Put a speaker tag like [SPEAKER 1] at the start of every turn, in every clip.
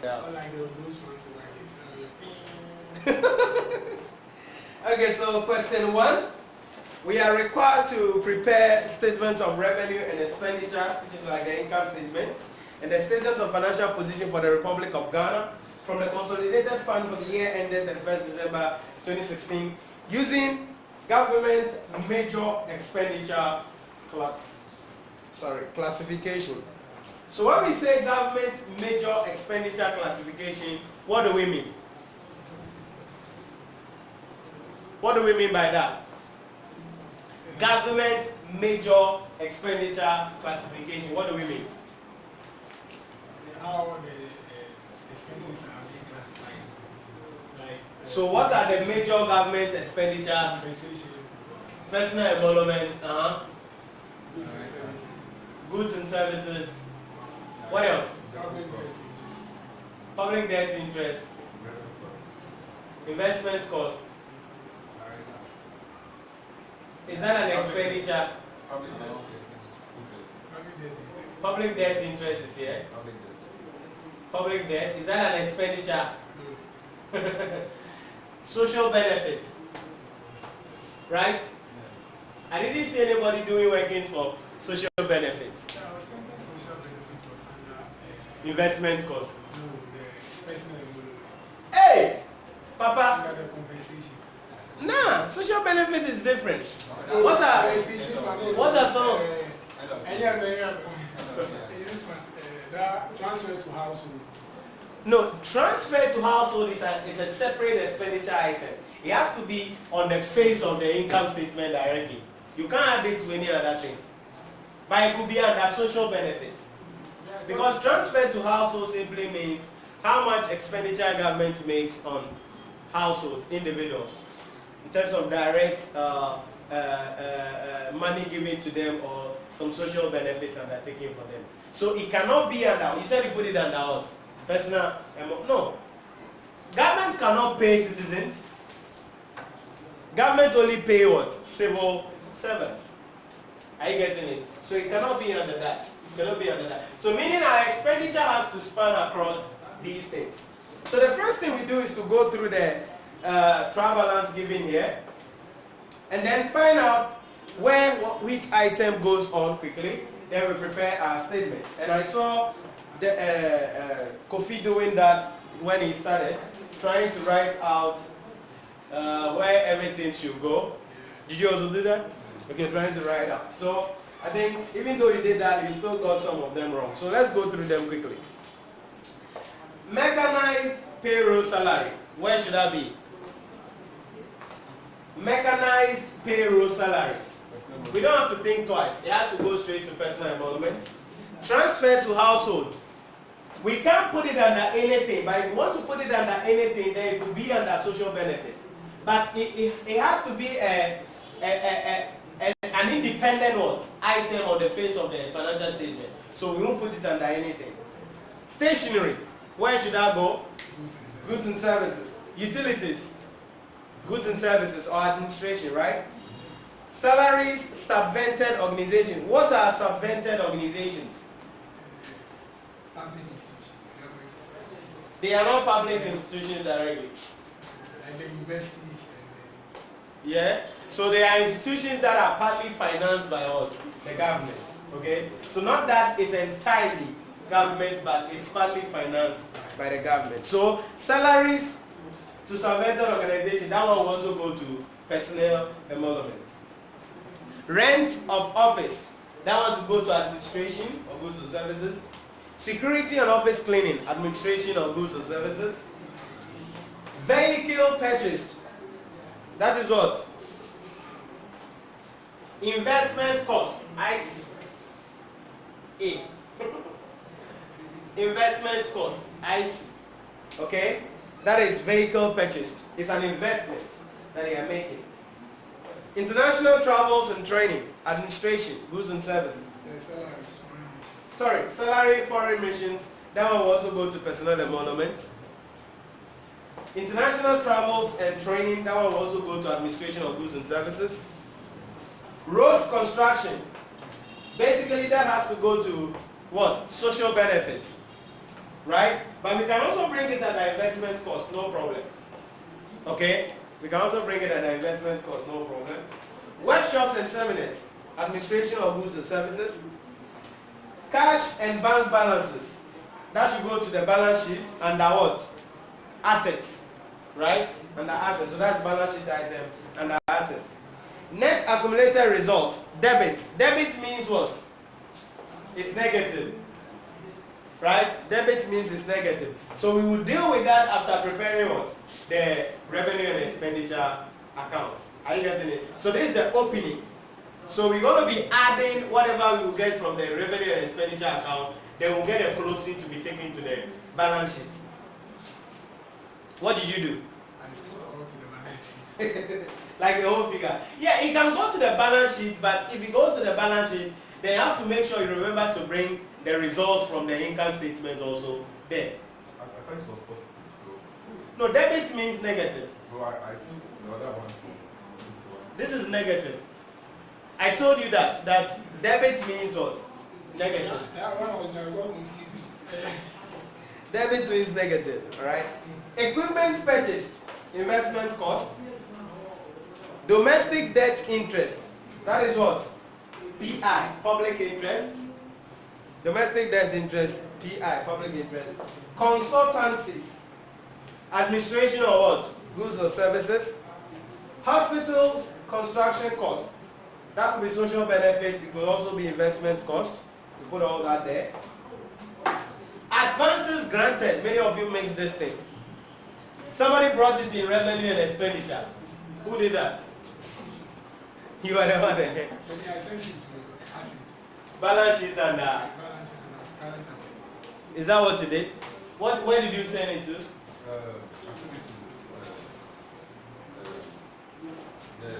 [SPEAKER 1] Like those ones Okay, so question 1. We are required to prepare statement of revenue and expenditure, which is like the income statement, and the statement of financial position for the Republic of Ghana from the consolidated fund for the year ended 31st December 2016 using government major expenditure classification. So when we say government major expenditure classification, what do we mean? What do we mean by that? Government major expenditure classification. What do we mean?
[SPEAKER 2] How the expenses are being classified.
[SPEAKER 1] So what are the major government expenditure?
[SPEAKER 2] Compensation.
[SPEAKER 1] Personal emolument.
[SPEAKER 2] Goods and services.
[SPEAKER 1] Goods and services. What else?
[SPEAKER 2] Government debt interest.
[SPEAKER 1] Public debt interest. Investment cost. Is that an expenditure? Public debt interest is here. Public debt. Is that an expenditure? Social benefits. Right? I didn't see anybody doing workings for social benefits.
[SPEAKER 2] I was thinking social benefit was under
[SPEAKER 1] Investment cost.
[SPEAKER 2] no, the personal emolument.
[SPEAKER 1] Hey! Papa!
[SPEAKER 2] Under the compensation.
[SPEAKER 1] Nah, social benefit is different. What are some?
[SPEAKER 2] This one, that transfer to household.
[SPEAKER 1] No, transfer to household is a separate expenditure item. It has to be on the face of the income statement directly. You can't add it to any other thing. But it could be under social benefits. Because transfer to household simply means how much expenditure government makes on household, individuals, in terms of direct money given to them or some social benefits undertaken for them. So it cannot be under, you said you put it under what? Personal, no. Government cannot pay citizens. Government only pay what? Civil servants. Are you getting it? So it cannot be under that. It cannot be under that. So meaning our expenditure has to span across these things. So the first thing we do is to go through the trial balance given here, and then find out which item goes on quickly. Then we prepare our statement. And I saw the Kofi doing that when he started, trying to write out where everything should go. Did you also do that? Okay, trying to write out. So I think even though you did that, you still got some of them wrong. So let's go through them quickly. Mechanized payroll salary. Where should that be? Mechanized payroll salaries. We don't have to think twice. It has to go straight to personal emolument. Transfer to household. We can't put it under anything, but if you want to put it under anything, then it could be under social benefits. But it has to be an independent item on the face of the financial statement. So we won't put it under anything. Stationery. Where should that go? Goods and services. Utilities. Goods and services or administration, right? Salaries, subvented organizations. What are subvented organizations?
[SPEAKER 2] Public institutions.
[SPEAKER 1] They are not public institutions directly.
[SPEAKER 2] Like the universities.
[SPEAKER 1] Yeah? So they are institutions that are partly financed by all the government. Okay? So not that it's entirely government, but it's partly financed by the government. So salaries to subvented organization, that one will also go to personnel emolument. Rent of office, that one to go to administration of goods and services. Security and office cleaning, administration of goods and services. Vehicle purchased, that is what? Investment cost, ICAG. Investment cost, ICAG. Okay? That is vehicle purchased. It's an investment that they are making. International travels and training, administration, goods and services. Sorry, salary, foreign missions, that one will also go to personnel emolument. International travels and training, that one will also go to administration of goods and services. Road construction, basically that has to go to what? Social benefits. right? But we can also bring it at the investment cost, no problem. Okay? We can also bring it at the investment cost, no problem. Workshops and seminars, administration of goods and services, cash and bank balances. That should go to the balance sheet under what? Assets, right? Under assets. So that's balance sheet item under assets. Net accumulated results, debit. Debit means what? It's negative, right? Debit means it's negative. So we will deal with that after preparing what? The revenue and expenditure accounts. Are you getting it? So this is the opening. So we're going to be adding whatever we will get from the revenue and expenditure account. Then we'll get a closing to be taken to the balance sheet. What did you do?
[SPEAKER 2] I still go to the balance sheet.
[SPEAKER 1] Like the whole figure. Yeah, it can go to the balance sheet, but if it goes to the balance sheet, then you have to make sure you remember to bring the results from the income statement also there.
[SPEAKER 3] I thought it was positive, so.
[SPEAKER 1] No, debit means negative.
[SPEAKER 3] So I took the other one from this one.
[SPEAKER 1] This is negative. I told you that debit means what? Negative.
[SPEAKER 2] That one was well confusing.
[SPEAKER 1] Debit means negative, alright? Equipment purchased, investment cost. Domestic debt interest, that is what? PI, public interest. Domestic debt interest, PI, public interest. Consultancies, administration of what? Goods or services. Hospitals, construction cost. That could be social benefits, it could also be investment cost. You put all that there. Advances granted, many of you mix this thing. Somebody brought it in revenue and expenditure. Who did that? You are the one there.
[SPEAKER 2] Maybe I sent it to asset.
[SPEAKER 1] Balance sheet and
[SPEAKER 2] Balance sheet and current asset.
[SPEAKER 1] is that what you did? Where did you send it to?
[SPEAKER 3] I took it to the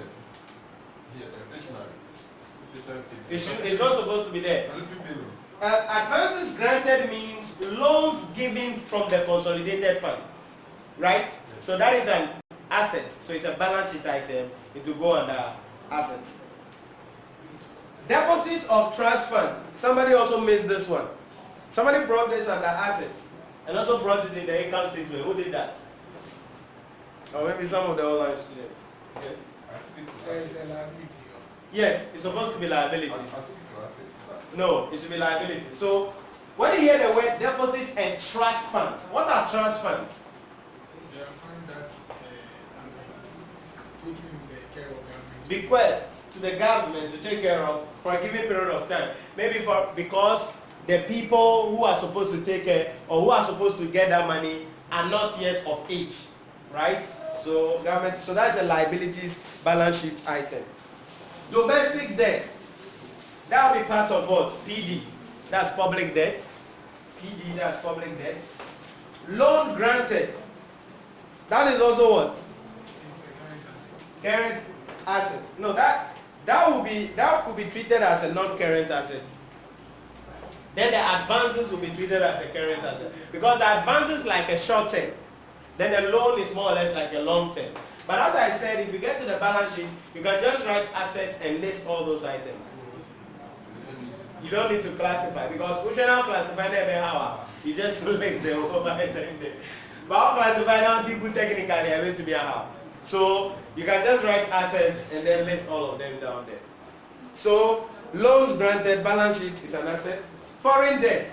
[SPEAKER 3] stationery.
[SPEAKER 1] It's not supposed to be there. Advances granted means loans given from the consolidated fund, right? Yes. So that is an asset. So it's a balance sheet item. It will go under assets. Deposit of trust fund. Somebody also missed this one. Somebody brought this under assets and also brought it in the income statement. Who did that? Or maybe some of the online students. Yes.
[SPEAKER 2] There is a liability.
[SPEAKER 1] Yes, it's supposed to be liabilities.
[SPEAKER 3] I took it to assets.
[SPEAKER 1] No, it should be liabilities. So when you hear the word deposit and trust funds, what are trust funds?
[SPEAKER 2] There are funds that put in the care of government.
[SPEAKER 1] Bequeathed to the government to take care of for a given period of time. Maybe because the people who are supposed to take care or who are supposed to get that money are not yet of age, right? So government. So that's a liabilities balance sheet item. Domestic debt. That will be part of what? PD. That's public debt. PD. That's public debt. Loan granted. That is also what?
[SPEAKER 2] It's a current asset.
[SPEAKER 1] Current asset. No, that could be treated as a non-current asset. Then the advances will be treated as a current asset because the advance is like a short term. Then the loan is more or less like a long term. But as I said, if you get to the balance sheet, you can just write assets and list all those items. You don't need to classify because we should not classify them how you just list them over and there. But classify now people technically are going to be a how. So you can just write assets and then list all of them down there. So loans granted, balance sheet is an asset. Foreign debt,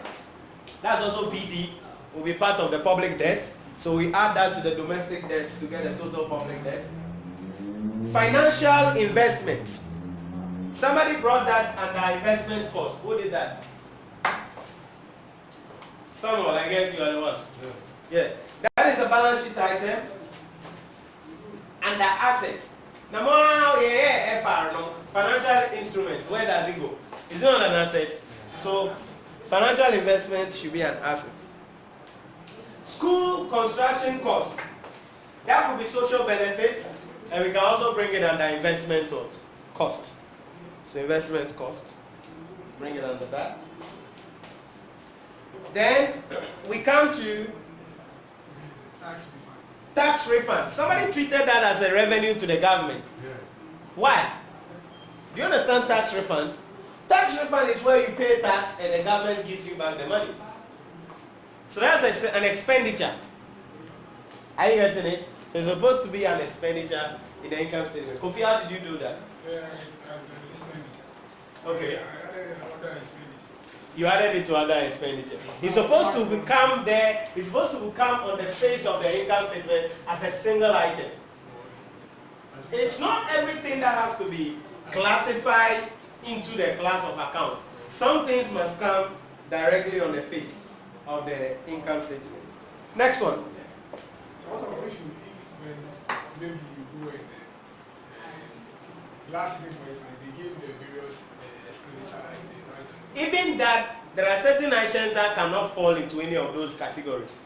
[SPEAKER 1] that's also PD, will be part of the public debt. So we add that to the domestic debt to get the total public debt. Financial investment. Somebody brought that under investment cost. Who did that? Someone, I guess you are the one. Yeah. That is a balance sheet item under assets. Now, financial instruments, where does it go? Is it not an asset? So, financial investment should be an asset. School construction cost. That could be social benefits, and we can also bring it under investment cost. So investment cost, bring it under that. Then we come to
[SPEAKER 2] Tax refund.
[SPEAKER 1] tax refund. Somebody treated that as a revenue to the government.
[SPEAKER 3] Yeah.
[SPEAKER 1] Why? Do you understand tax refund? Tax refund is where you pay tax and the government gives you back the money. So that's an expenditure. Are you getting it? So it's supposed to be an expenditure in the income statement. Kofi, how did you do that?
[SPEAKER 2] So as an expenditure.
[SPEAKER 1] Okay.
[SPEAKER 2] I added another expenditure.
[SPEAKER 1] You added it to other expenditure. It's supposed to become there. It's supposed to become on the face of the income statement as a single item. It's not everything that has to be classified into the class of accounts. Some things must come directly on the face of the income statement. Next one.
[SPEAKER 2] Also, if you when maybe you go and last invoice, they give the various expenditure items, right?
[SPEAKER 1] Even that, there are certain items that cannot fall into any of those categories.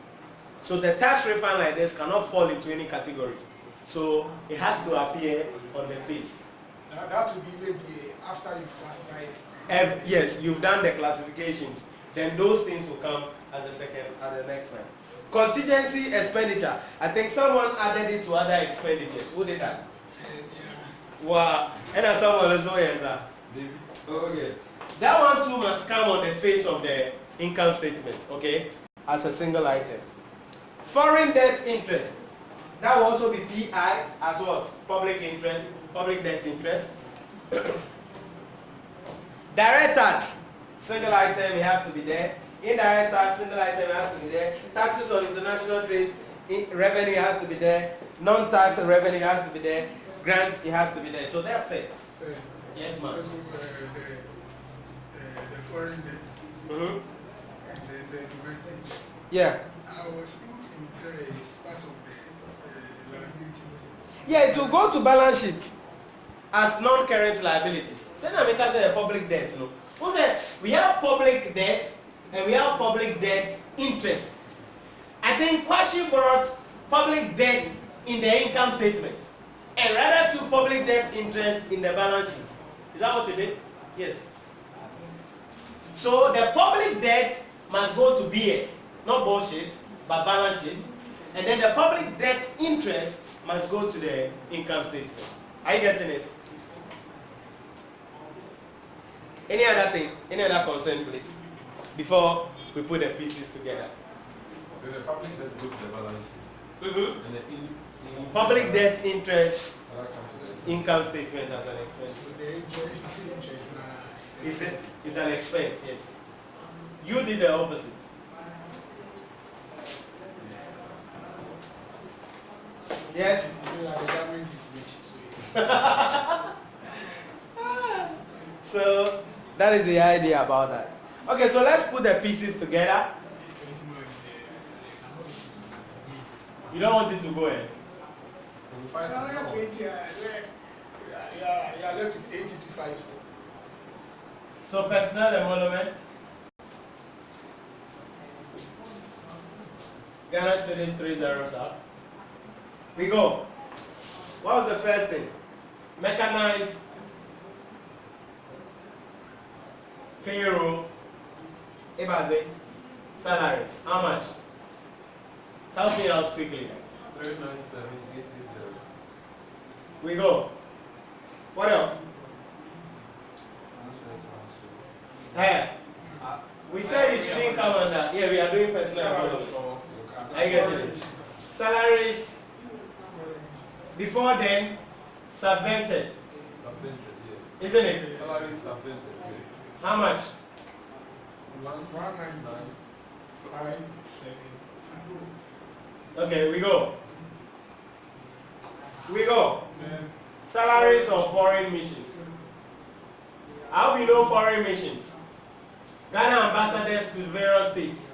[SPEAKER 1] So the tax refund like this cannot fall into any category. So it has to appear on the face.
[SPEAKER 2] That will be maybe after you've classified.
[SPEAKER 1] Yes, you've done the classifications. Then those things will come as the next line. Contingency expenditure. I think someone added it to other expenditures. Who did that? Wow. And someone also yes, sir. Okay. That one too must come on the face of the income statement, okay? As a single item. Foreign debt interest. That will also be PI as what? Public interest, public debt interest. Direct tax, single item, it has to be there. Indirect tax, single item, it has to be there. Taxes on international trade, revenue has to be there. Non-tax revenue has to be there. Grants, it has to be there. So that's it. Yes, ma'am.
[SPEAKER 2] Also, the foreign debt and the domestic debt.
[SPEAKER 1] Yeah.
[SPEAKER 2] I was thinking it's part of the liability.
[SPEAKER 1] Yeah, it will go to balance sheet as non-current liabilities. Say now because of public debt, no. Who said we have public debt and we have public debt interest? I think Kwashi brought public debt in the income statement and rather to public debt interest in the balance sheet. Is that what you did? Yes. So the public debt must go to BS, not bullshit, but balance sheet. And then the public debt interest must go to the income statement. Are you getting it? Any other thing? Any other concern, please? Before we put the pieces together.
[SPEAKER 3] When the public debt goes to the balance sheet, and the
[SPEAKER 1] Public debt interest,
[SPEAKER 3] I'll come to that.
[SPEAKER 1] income statement as an expense.
[SPEAKER 2] The interest
[SPEAKER 1] It's an expense, yes. You did the opposite. Yes?
[SPEAKER 2] the government is rich.
[SPEAKER 1] So that is the idea about that. Okay, so let's put the pieces together.
[SPEAKER 2] It's 20 months.
[SPEAKER 1] You don't want it to go in.
[SPEAKER 3] We'll find out.
[SPEAKER 2] Another 20, you are left with 80 to 5.
[SPEAKER 1] So personnel emoluments. Ghana Series 30 sir. We go. What was the first thing? Mechanized payroll. Ibaze. Salaries. How much? Help me out quickly.
[SPEAKER 3] 397,830.
[SPEAKER 1] We go. What else? Hey. We said it shouldn't come under. Yeah, we are doing personal emoluments. Are you getting it? Salaries. Before then, subvented.
[SPEAKER 3] Subvented, yeah.
[SPEAKER 1] Isn't it?
[SPEAKER 3] Salary is subvented, yes.
[SPEAKER 1] How much?
[SPEAKER 2] 195.7.
[SPEAKER 1] Okay, we go. We go.
[SPEAKER 2] Then
[SPEAKER 1] Salaries of foreign missions. How we know foreign missions? Ghana ambassadors to various states,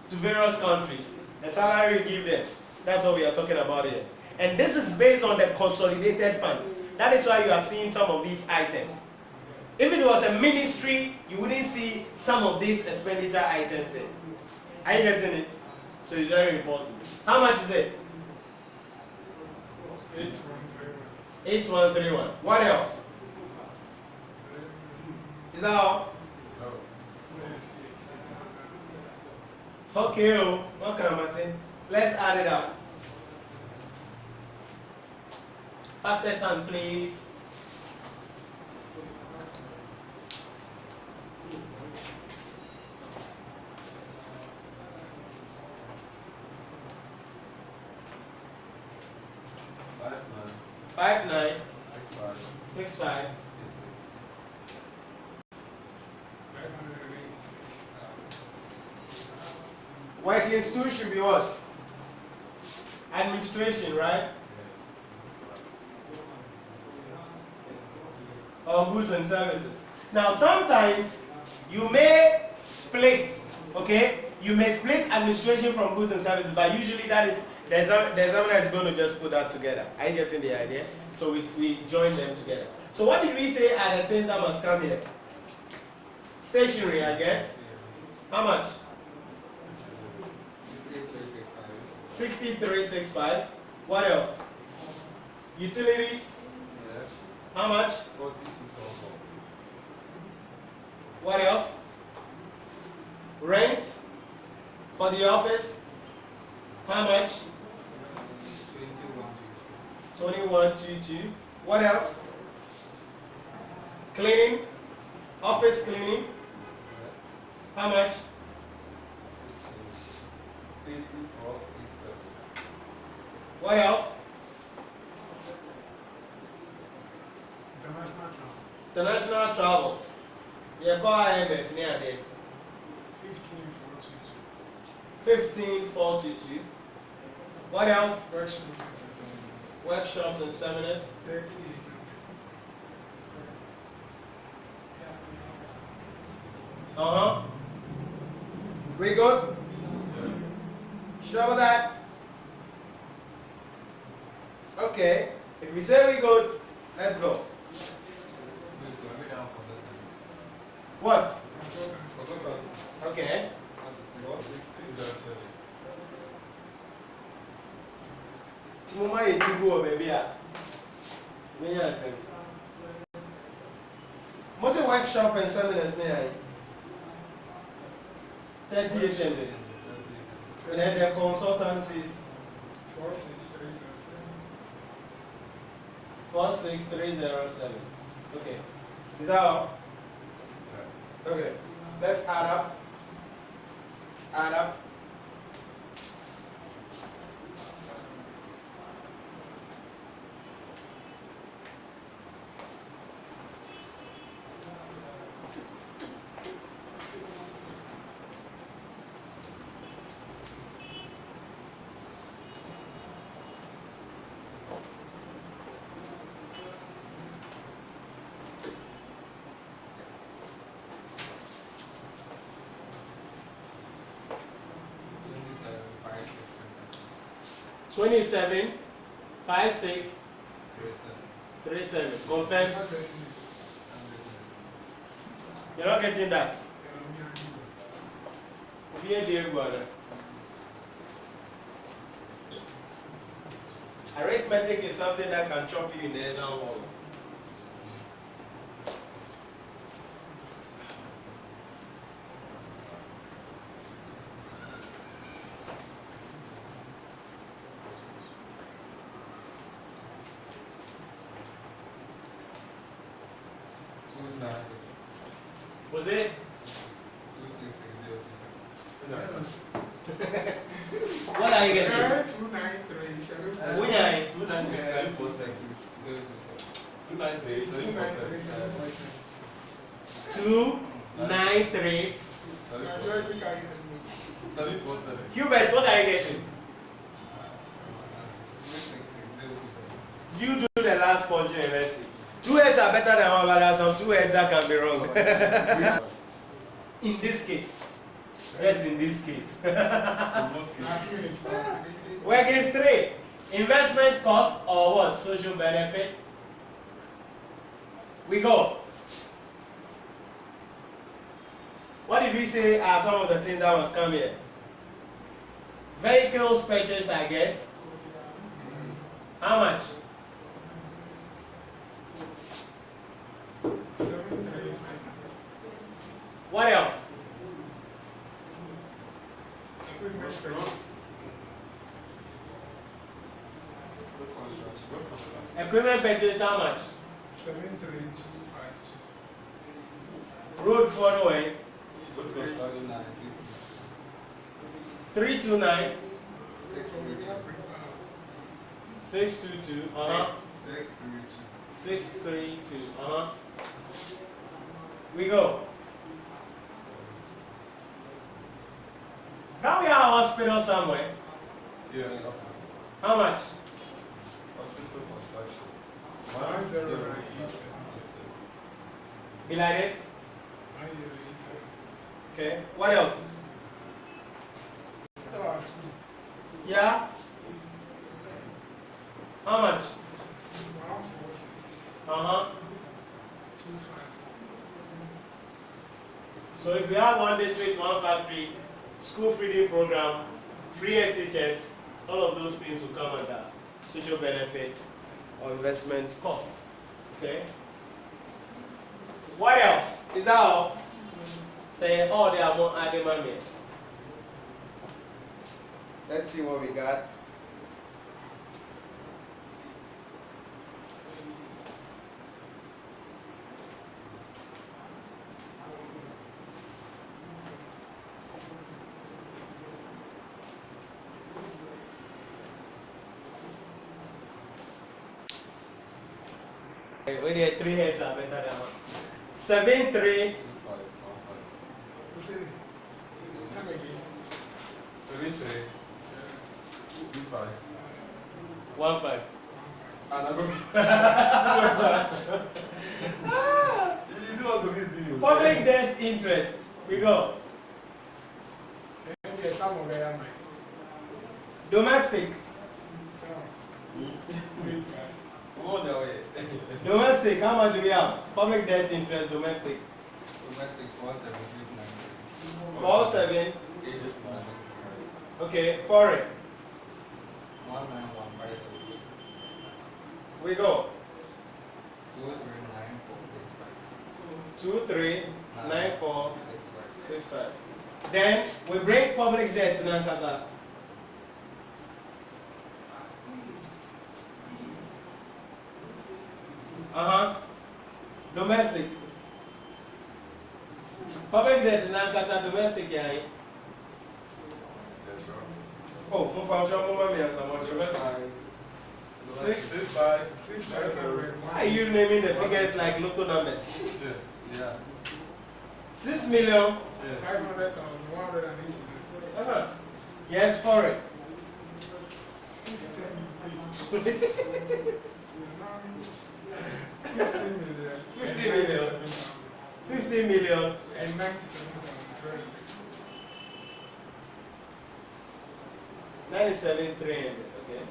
[SPEAKER 1] to various countries. The salary you give them. That's what we are talking about here. And this is based on the consolidated fund. That is why you are seeing some of these items. If it was a ministry, you wouldn't see some of these expenditure items there. Are you getting it? So it's very important. How much is it? 8131. What else? Is that all?
[SPEAKER 3] No.
[SPEAKER 1] Okay, okay, Martin. Let's add it up. Fastest hand, please. 65
[SPEAKER 2] 586.
[SPEAKER 1] Working stool should be what? Administration, right? Or goods and services. Now sometimes you may split, okay? You may split administration from goods and services, but usually that is the examiner is going to just put that together. Are you getting the idea? So we join them together. So what did we say are the things that must come here? Stationery, I guess. How much? 6365. What else? Utilities. How much?
[SPEAKER 3] 4244.
[SPEAKER 1] What else? Rent for the office. How much? 2122. What else? Cleaning. Office cleaning. How much?
[SPEAKER 3] 8487.
[SPEAKER 1] What else?
[SPEAKER 2] International travel.
[SPEAKER 1] International travels. Yeah, go IMF near there.
[SPEAKER 2] 15422.
[SPEAKER 1] 15422. What else?
[SPEAKER 2] Workshops and seminars.
[SPEAKER 1] Workshops and seminars.
[SPEAKER 2] 3800.
[SPEAKER 1] We good? Sure about that? Okay. If we say we good, let's go. What? Okay. Mama ye dugu baby a. Me yasin. Mo say workshop and seminars ne ai. 3800. And then the consultancies
[SPEAKER 2] 46307.
[SPEAKER 1] 46307. Okay. Is that all? Okay. Let's add up. Let's add up. Twenty-seven, 56, 37. Confirm. You're not getting that. Arithmetic is something that can chop you in the exam world. Was it?
[SPEAKER 3] 266027.
[SPEAKER 1] What are you getting?
[SPEAKER 2] 293
[SPEAKER 1] Which are you? 293. Hubert, what are you getting? You do the last punch in MSc. 2 heads are better than one, but there are some 2 heads that can be wrong. In this case. Yes, in this case. Working straight. Investment cost or what? Social benefit. We go. What did we say are some of the things that must come here? Vehicles purchased, I guess. How much?
[SPEAKER 2] 735.
[SPEAKER 1] What else?
[SPEAKER 2] Equipment purchase.
[SPEAKER 1] Equipment purchase, how much?
[SPEAKER 2] 73252.
[SPEAKER 1] Road following. 329. 622. 632. We go. Now we have a hospital somewhere.
[SPEAKER 3] Yeah, hospital.
[SPEAKER 1] How much?
[SPEAKER 3] Hospital construction.
[SPEAKER 2] 10877.
[SPEAKER 1] Be like this.
[SPEAKER 2] 10877.
[SPEAKER 1] Okay. What else?
[SPEAKER 2] School.
[SPEAKER 1] Yeah. How much?
[SPEAKER 2] 146.
[SPEAKER 1] 25.
[SPEAKER 2] 25.
[SPEAKER 1] So if we have one district, one factory, school feeding program, free SHS, all of those things will come under social benefit or investment cost. Okay. What else? Is that all? Say, oh, there are more added money. Let's see what we got. Where the 3 heads are better than 1. 7 3.
[SPEAKER 3] 25.
[SPEAKER 1] 1 5. Public debt interest. We go. Domestic. Domestic, how much do we have? Public debt interest, domestic.
[SPEAKER 3] Domestic 473.
[SPEAKER 1] 47. Okay, foreign.
[SPEAKER 3] 19157.
[SPEAKER 1] We go.
[SPEAKER 3] 23946.
[SPEAKER 1] 239465. Then we bring public debt in Ankasa. Domestic. Public debt in Ankasa, domestic, yeah. Oh, Why are you naming the figures like lotto numbers?
[SPEAKER 3] Yes, yeah.
[SPEAKER 1] 6 million.
[SPEAKER 2] 500,180.
[SPEAKER 1] Yes, foreign.
[SPEAKER 2] 15 million.
[SPEAKER 1] 50 million. 50 million.
[SPEAKER 2] And 97,300.
[SPEAKER 1] 97,300. Okay.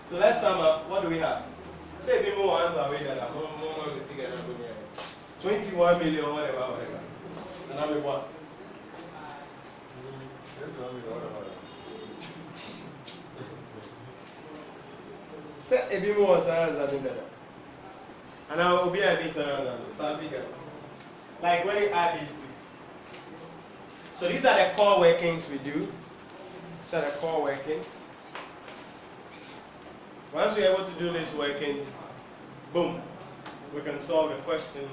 [SPEAKER 1] So let's sum up. What do we have? Say people ones are way that are more figure than 21 million, whatever. And I'm what? Say a bit more science than that. And I will be at this figure. Like when you add these two. So these are the core workings we do. These are the core workings. Once we're able to do these workings, boom, we can solve the question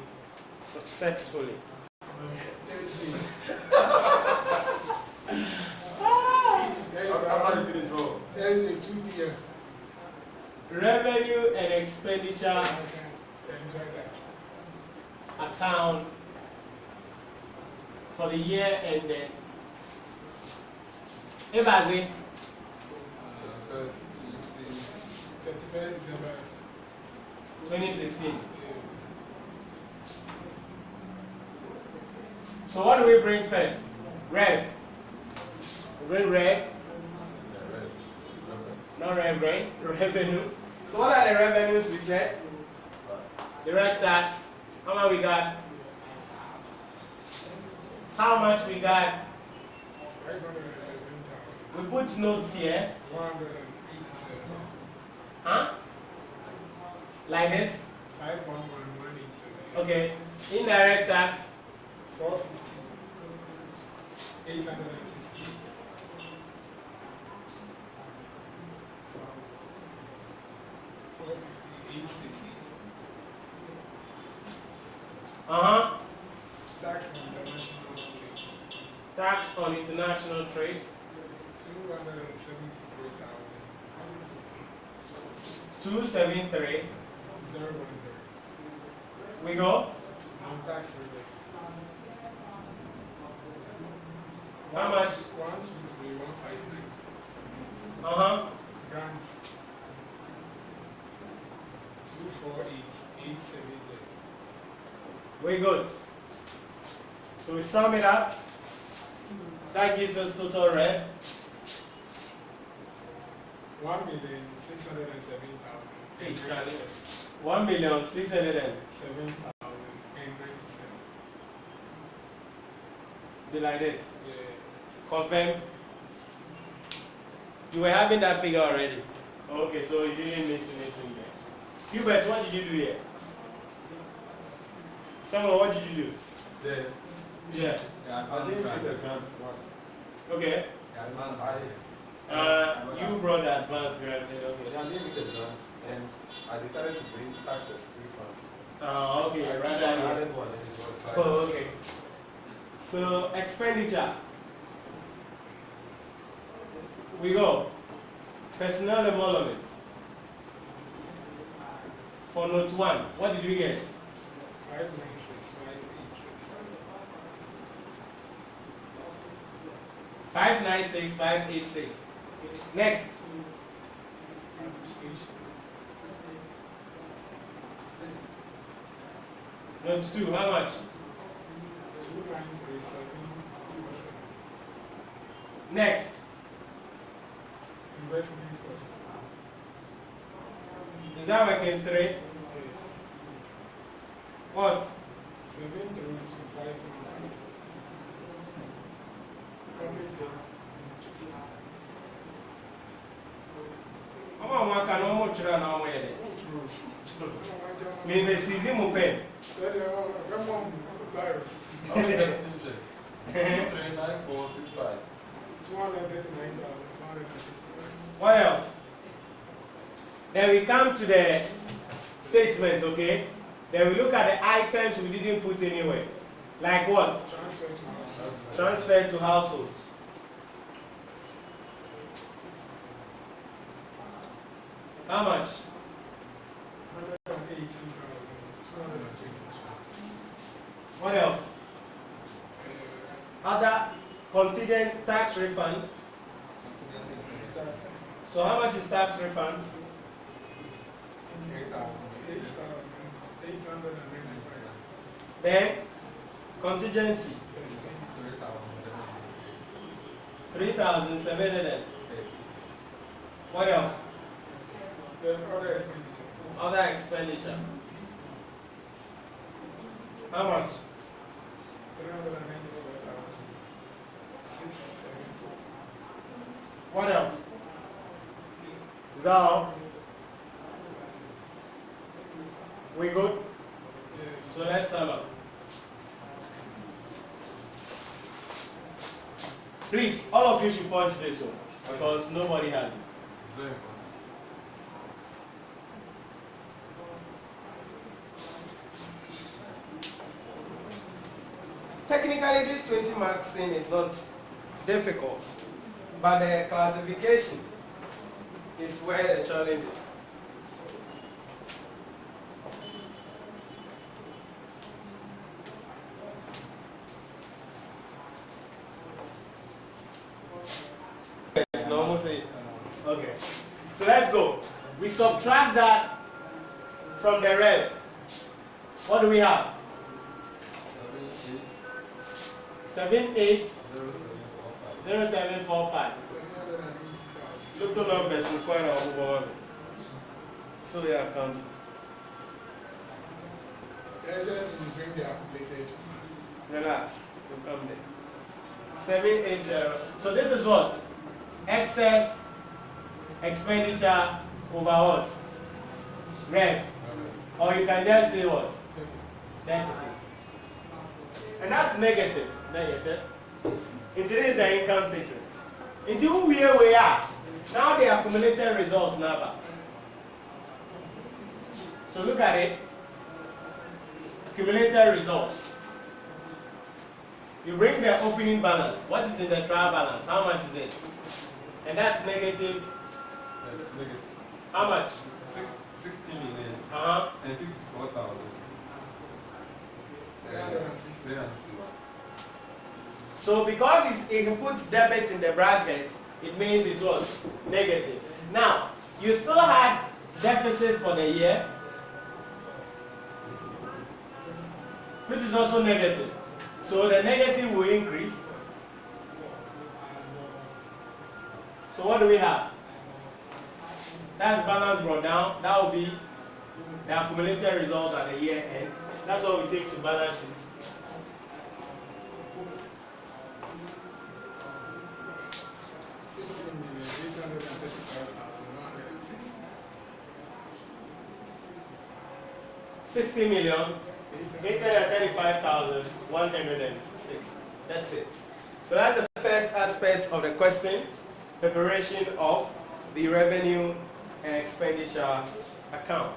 [SPEAKER 1] successfully. Revenue and expenditure account for the year ended. Ebazi.
[SPEAKER 2] 31st December
[SPEAKER 1] 2016. So what do we bring first? Rev. We bring rev. Not revenue. So what are the revenues we said? Direct tax. How much we got? How much we got?
[SPEAKER 2] 511,000.
[SPEAKER 1] We put notes here.
[SPEAKER 2] 187.
[SPEAKER 1] Huh? Like this?
[SPEAKER 2] 511,187.
[SPEAKER 1] Okay. Indirect tax.
[SPEAKER 2] 450. 868. 868. Tax on international trade.
[SPEAKER 1] Tax on international trade.
[SPEAKER 2] 273,000.
[SPEAKER 1] 273.
[SPEAKER 2] 0.3.
[SPEAKER 1] We go.
[SPEAKER 2] Non-tax rebate.
[SPEAKER 1] How much?
[SPEAKER 2] 123,159. Grants 248,870.
[SPEAKER 1] We good. So we sum it up. That gives us total rev.
[SPEAKER 2] 1,607,097.
[SPEAKER 1] 1,607,097.
[SPEAKER 2] 7,097.
[SPEAKER 1] Be like this.
[SPEAKER 2] Yeah.
[SPEAKER 1] Confirm. You were having that figure already. Okay, so you didn't miss anything there. Hubert, what did you do here? Samuel, what did you do? Yeah.
[SPEAKER 3] I didn't see the grants one.
[SPEAKER 1] Okay. You brought the advance grant. Okay.
[SPEAKER 3] I didn't the grants, and I decided to bring tax refunds.
[SPEAKER 1] Okay.
[SPEAKER 3] I added one, and it was like.
[SPEAKER 1] Oh, okay. So expenditure. We go. Personnel emoluments. For note 1, what did we get?
[SPEAKER 2] 596,586.
[SPEAKER 1] 596,586. Next.
[SPEAKER 2] Administration.
[SPEAKER 1] Note 2, how much?
[SPEAKER 2] 2,937,447.
[SPEAKER 1] Next.
[SPEAKER 2] Investment cost.
[SPEAKER 1] Is that working straight?
[SPEAKER 2] Yes.
[SPEAKER 1] What?
[SPEAKER 2] 7,325,1. Public interest.
[SPEAKER 1] How much can no more children now? Maybe season mo pen.
[SPEAKER 2] Virus.
[SPEAKER 3] Interest. 239,465.
[SPEAKER 2] 239,465.
[SPEAKER 1] What else? Then we come to the statement, okay? Then we look at the items we didn't put anywhere. Like what?
[SPEAKER 2] Transfer to house.
[SPEAKER 1] Transfer to households. How much?
[SPEAKER 2] 118,222.
[SPEAKER 1] What else? Other contingent tax refund. So how much is tax refunds?
[SPEAKER 2] 8,895.
[SPEAKER 1] Then contingency. 3,700. What else?
[SPEAKER 2] Then other expenditure.
[SPEAKER 1] Other expenditure. How much?
[SPEAKER 2] 394,674.
[SPEAKER 1] What else? Is that all? We good?
[SPEAKER 2] Yes.
[SPEAKER 1] So let's sum up. Please, all of you should punch this one because nobody has it.
[SPEAKER 3] It's very important.
[SPEAKER 1] Technically, this 20 marks thing is not difficult, but the classification is where the challenge is. Yes, no, almost say. Okay, so let's go. We subtract that from the rev. What do we have? 780745.
[SPEAKER 2] 780,000.
[SPEAKER 1] Look to numbers in coin or one. So we are counting.
[SPEAKER 2] There's a bring the accumulated.
[SPEAKER 1] Relax, we'll come there. 780. So this is what? Excess expenditure over what? Rev. Or you can just say what? Deficit. And that's negative. Negative. It is the income statement. It is who we are. Now the accumulated results number. So look at it. Accumulated results. You bring the opening balance. What is in the trial balance? How much is it? And that's negative.
[SPEAKER 3] That's negative.
[SPEAKER 1] How much?
[SPEAKER 3] 60 million and 54,000. 361.
[SPEAKER 1] So because he puts debit in the bracket, it means it's what? Negative. Now, you still had deficit for the year, which is also negative. So the negative will increase. So what do we have? That's balance brought down. That will be the accumulated results at the year end. That's what we take to balance sheet. $60,835,106. That's it. So that's the first aspect of the question, preparation of the revenue and expenditure account.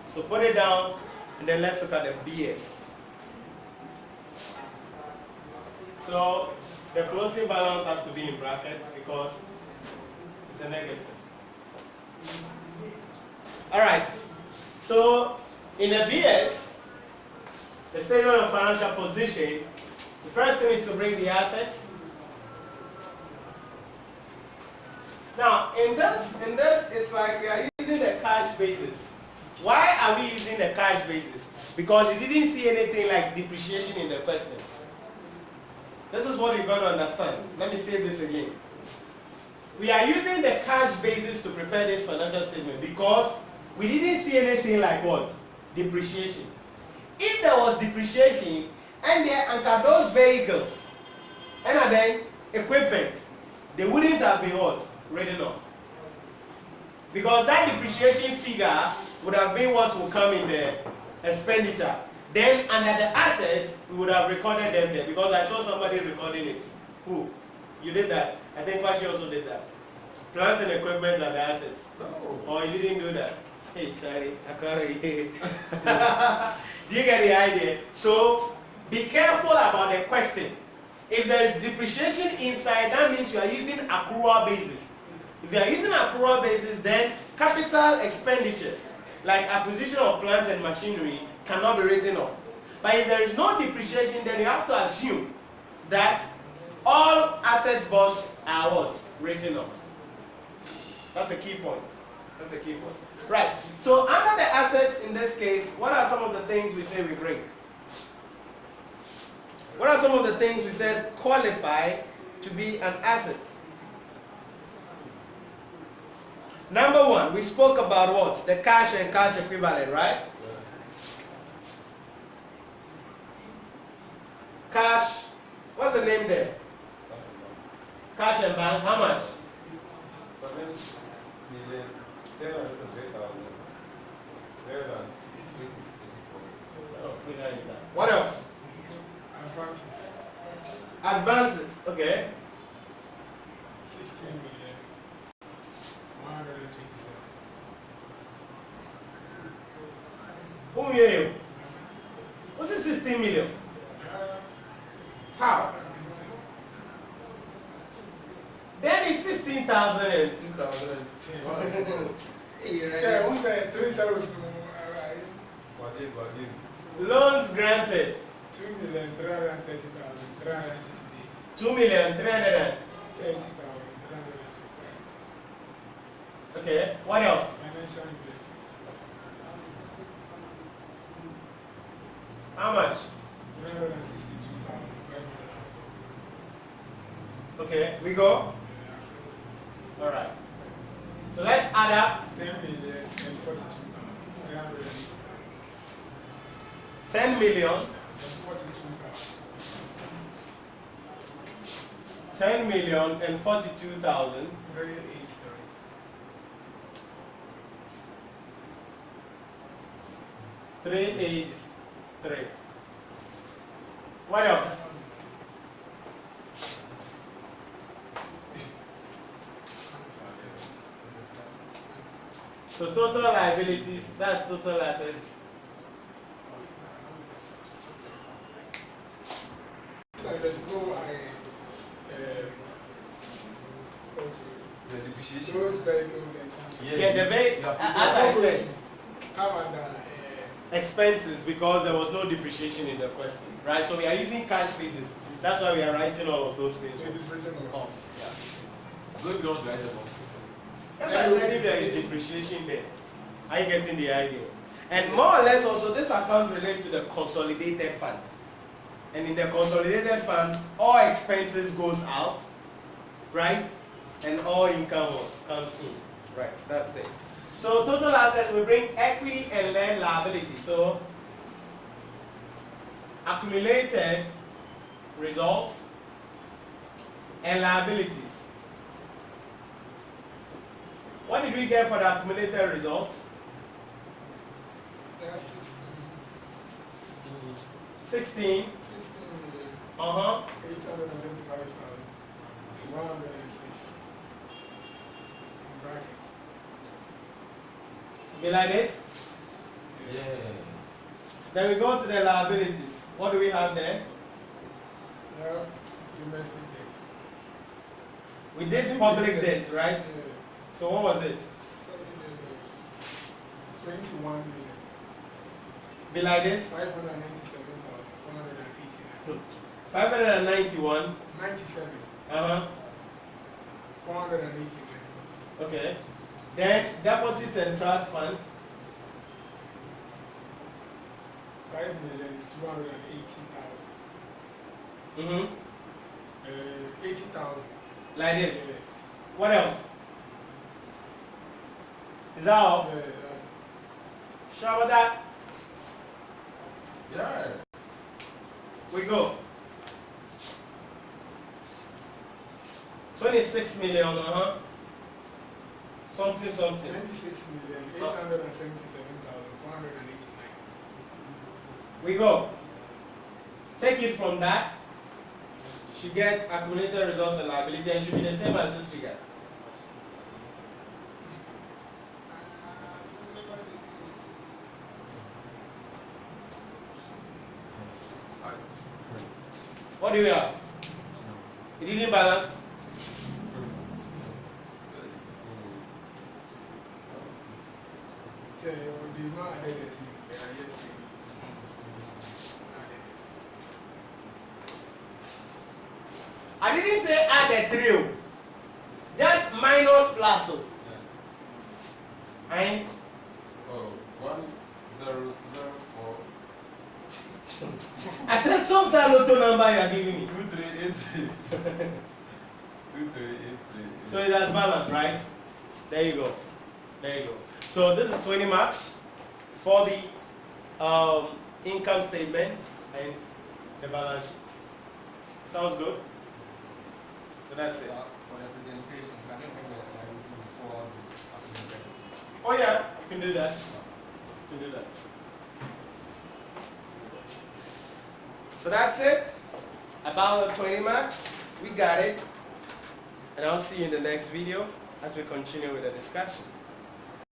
[SPEAKER 1] So put it down and then let's look at the BS. So the closing balance has to be in brackets because it's a negative. Alright, so in the BS, the statement of financial position, the first thing is to bring the assets. Now, in this, it's like we are using the cash basis. Why are we using the cash basis? Because you didn't see anything like depreciation in the question. This is what you've got to understand. Let me say this again. We are using the cash basis to prepare this financial statement because we didn't see anything like what? Depreciation. If there was depreciation and there are those vehicles and then equipment, they wouldn't have been what? Written off. Because that depreciation figure would have been what will come in the expenditure. Then under the assets, we would have recorded them there because I saw somebody recording it. Who? You did that. I think Kwashi also did that. Plant and equipment are the assets.
[SPEAKER 3] No.
[SPEAKER 1] Or you didn't do that. Hey, Charlie. Do you get the idea? So be careful about the question. If there is depreciation inside, that means you are using accrual basis. If you are using accrual basis, then capital expenditures like acquisition of plant and machinery cannot be written off. But if there is no depreciation, then you have to assume that all assets bought are what? Written off. That's a key point. That's a key point. Right. So under the assets in this case, what are some of the things we say we bring? What are some of the things we said qualify to be an asset? Number one, we spoke about what? The cash and cash equivalent, right? Cash, what's the name there? Cash and bank, how much?
[SPEAKER 3] 7,384,000.
[SPEAKER 1] What else?
[SPEAKER 2] Advances.
[SPEAKER 1] Advances, okay.
[SPEAKER 2] 16,127,000.
[SPEAKER 1] Who you? What's it 16 million? How? Then it's 16,000 and
[SPEAKER 3] 2,000.
[SPEAKER 2] So, who's that? 3 zeros.
[SPEAKER 1] loans granted.
[SPEAKER 2] 2,330,368.
[SPEAKER 1] 2,330,000. Okay, what else?
[SPEAKER 2] Financial investments.
[SPEAKER 1] How much?
[SPEAKER 2] 362,504.
[SPEAKER 1] Okay, we go. All right. So let's add up
[SPEAKER 2] 10,042,300.
[SPEAKER 1] 10 million, 10 million and 42,000. 383. What else? So total liabilities, that's total assets.
[SPEAKER 2] So there's no
[SPEAKER 3] The depreciation.
[SPEAKER 2] Those vehicles and something.
[SPEAKER 1] Yeah, the very,
[SPEAKER 3] You have to
[SPEAKER 1] as I said,
[SPEAKER 2] Come under
[SPEAKER 1] expenses because there was no depreciation in the question, right? So we are using cash basis. That's why we are writing all of those things.
[SPEAKER 2] so it is written on
[SPEAKER 1] Oh, yeah.
[SPEAKER 3] So if you don't write them off.
[SPEAKER 1] That's why I said if there is depreciation there. Are you getting the idea? And more or less also this account relates to the consolidated fund. And in the consolidated fund, all expenses goes out, right? And all income comes in. Right, that's it. So total asset we bring equity and then liability. So accumulated results and liabilities. What did we get for the accumulated results?
[SPEAKER 2] There are 16
[SPEAKER 1] 16.
[SPEAKER 2] 16 million. 825,106 in brackets.
[SPEAKER 1] Be like this.
[SPEAKER 3] Yeah.
[SPEAKER 1] Then we go to the liabilities. What do we have there?
[SPEAKER 2] There are domestic debt.
[SPEAKER 1] We did public debt, right? So what was it?
[SPEAKER 2] 21 million.
[SPEAKER 1] Be like this.
[SPEAKER 2] 597,489.
[SPEAKER 1] 591.
[SPEAKER 2] 97. 489.
[SPEAKER 1] Okay. Then deposits and trust fund.
[SPEAKER 2] 5,280,000. 80,000.
[SPEAKER 1] Like this. What else? Is that all?
[SPEAKER 2] Yeah, that's
[SPEAKER 1] Sure about that?
[SPEAKER 3] Yeah.
[SPEAKER 1] We go. 26 million, something.
[SPEAKER 2] 26,877,489.
[SPEAKER 1] We go. Take it from that. She gets accumulated results and liability and should be the same as this figure. What do we have? It didn't balance.
[SPEAKER 2] So, the not added it, they are yet saying it.
[SPEAKER 1] I didn't say add a 3. Just minus plus. And
[SPEAKER 3] 1004.
[SPEAKER 1] I said some that lotto number you are giving me.
[SPEAKER 3] 2383. 2383.
[SPEAKER 1] So it has balance, right? There you go. There you go. So this is 20 marks for the income statement and the balance sheet. Sounds good? So that's it.
[SPEAKER 4] For the presentation, can you bring the liability before the accumulated?
[SPEAKER 1] Oh yeah, you can do that. You can do that. So that's it. About the 20 marks. We got it. And I'll see you in the next video as we continue with the discussion.